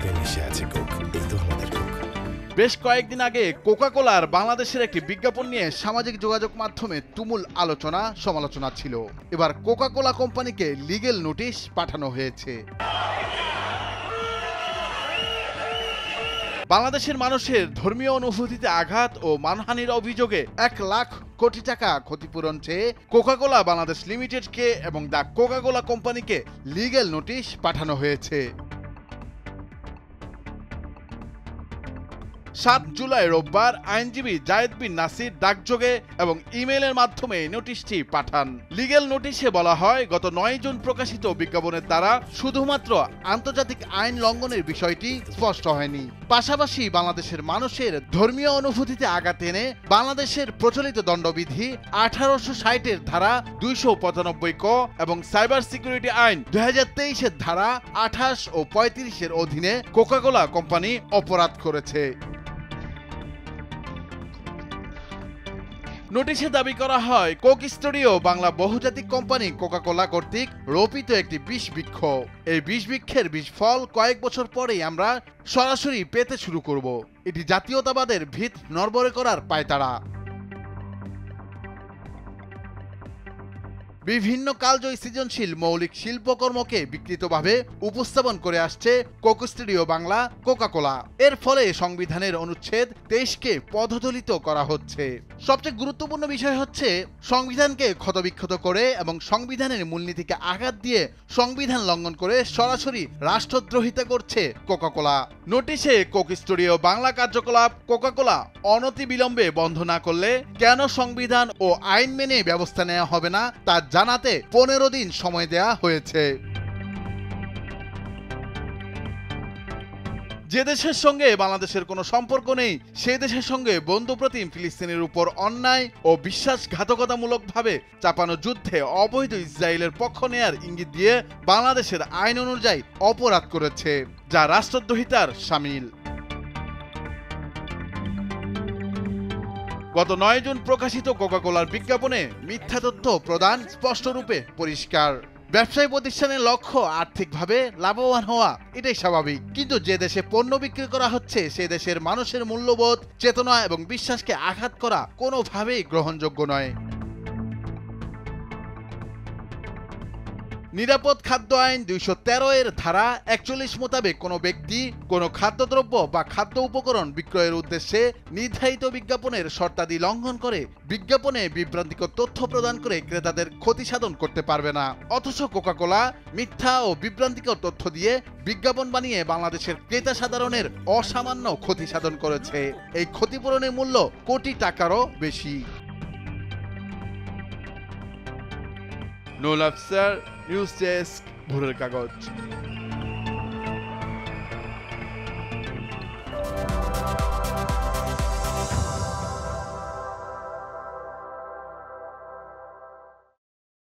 প্রতিটি মিশে আছে কোক, এই তো আমাদের কোক। বেশ কয়েকদিন আগে কোকা কোলার বাংলাদেশের একটি বিজ্ঞাপন নিয়ে সামাজিক যোগাযোগ মাধ্যমে তুমুল আলোচনা সমালোচনা ছিল। এবার কোকা কোলা কোম্পানিকে লিগ্যাল নোটিশ পাঠানো হয়েছে। বাংলাদেশের মানুষের ধর্মীয় অনুভূতিতে আঘাত ও মানহানির অভিযোগে 1 লাখ কোটি টাকা ক্ষতিপূরণ চেয়ে কোকা কোলা বাংলাদেশ লিমিটেডকে এবং দ্য কোকা কোলা কোম্পানিকে লিগ্যাল নোটিশ পাঠানো হয়েছে। 7 জুলাই রোববার আইনজীবী জায়েদ বিন নাসির ডাকযোগে এবং ইমেইলের মাধ্যমে নোটিশটি পাঠান। লিগ্যাল নোটিশে বলা হয়, গত 9 জুন প্রকাশিত বিজ্ঞাপনের দ্বারা শুধুমাত্র আন্তর্জাতিক আইন লঙ্ঘনের বিষয়টি স্পষ্ট হয়নি, পাশাপাশি বাংলাদেশের মানুষের ধর্মীয় অনুভূতিতে আঘাত এনে বাংলাদেশের প্রচলিত দণ্ডবিধি 1860 এর ধারা 295 ক এবং সাইবার সিকিউরিটি আইন 2023 এর ধারা 28 ও 35 এর অধীনে কোকা কোলা কোম্পানি অপরাধ করেছে। নোটিশে দাবি করা হয়, কোক স্টুডিও বাংলা বহুজাতিক কোম্পানি কোকা কোলা কর্তৃক রোপিত একটি বিষ বৃক্ষ। এই বিষ বৃক্ষের বিষ ফল কয়েক বছর পরেই আমরা সরাসরি পেতে শুরু করব। এটি জাতীয়তাবাদের ভিত নড়বড়ে করার পায়তারা। বিভিন্ন কালজয়ী সৃজনশীল মৌলিক শিল্পকর্মকে বিকৃতভাবে উপস্থাপন করে আসছে Coke Studio Bangla Coca Cola. এর ফলে সংবিধানের অনুচ্ছেদ 23কে পদদলিত করা হচ্ছে। সবচেয়ে গুরুত্বপূর্ণ বিষয় হচ্ছে, সংবিধানকে ক্ষতবিক্ষত করে এবং সংবিধানের মূলনীতিকে আঘাত দিয়ে সংবিধান লঙ্ঘন করে সরাসরি রাষ্ট্রদ্রোহিতা করছে কোকা কোলা। নোটিশে কোক স্টুডিও বাংলা কার্যকলাপ কোকা কোলা অনতিবিলম্বে বন্ধ না করলে কেন সংবিধান ও আইন মেনে ব্যবস্থা নেওয়া হবে না তা জানাতে 15 দিন সময় দেয়া হয়েছে। যে দেশের সঙ্গে বাংলাদেশের কোনো সম্পর্ক নেই, সেই দেশের সঙ্গে বন্ধুপ্রতিম ফিলিস্তিনের উপর অন্যায় ও বিশ্বাসঘাতকতামূলকভাবে চাপানো যুদ্ধে অবৈধ ইসরায়েলের পক্ষ নেয়ার ইঙ্গিত দিয়ে বাংলাদেশের আইন অনুযায়ী অপরাধ করেছে, যা রাষ্ট্রদ্রোহিতার শামিল। গত 9 জুন প্রকাশিত কোকা কোলার বিজ্ঞাপনে মিথ্যা তথ্য প্রদান স্পষ্টরূপে পরিষ্কার। ব্যবসায়ী প্রতিষ্ঠানের লক্ষ্য আর্থিকভাবে লাভবান হওয়া, এটাই স্বাভাবিক। কিন্তু যে দেশে পণ্য বিক্রি করা হচ্ছে সে দেশের মানুষের মূল্যবোধ, চেতনা এবং বিশ্বাসকে আঘাত করা কোনোভাবেই গ্রহণযোগ্য নয়। নিরাপদ খাদ্য আইন 213 এর ধারা 41 মোতাবেক কোনো ব্যক্তি কোনো খাদ্যদ্রব্য বা খাদ্য উপকরণ বিক্রয়ের উদ্দেশ্যে নির্ধারিত বিজ্ঞাপনের শর্তাদি লঙ্ঘন করে বিজ্ঞাপনে বিভ্রান্তিকর তথ্য প্রদান করে ক্রেতাদের ক্ষতি সাধন করতে পারবে না। অথচ কোকা কোলা মিথ্যা ও বিভ্রান্তিকর তথ্য দিয়ে বিজ্ঞাপন বানিয়ে বাংলাদেশের ক্রেতা সাধারণের অসামান্য ক্ষতি সাধন করেছে। এই ক্ষতিপূরণের মূল্য কোটি টাকারও বেশি। নুরুল আফসার, নিউজ ডেস্ক, ভোরের কাগজ।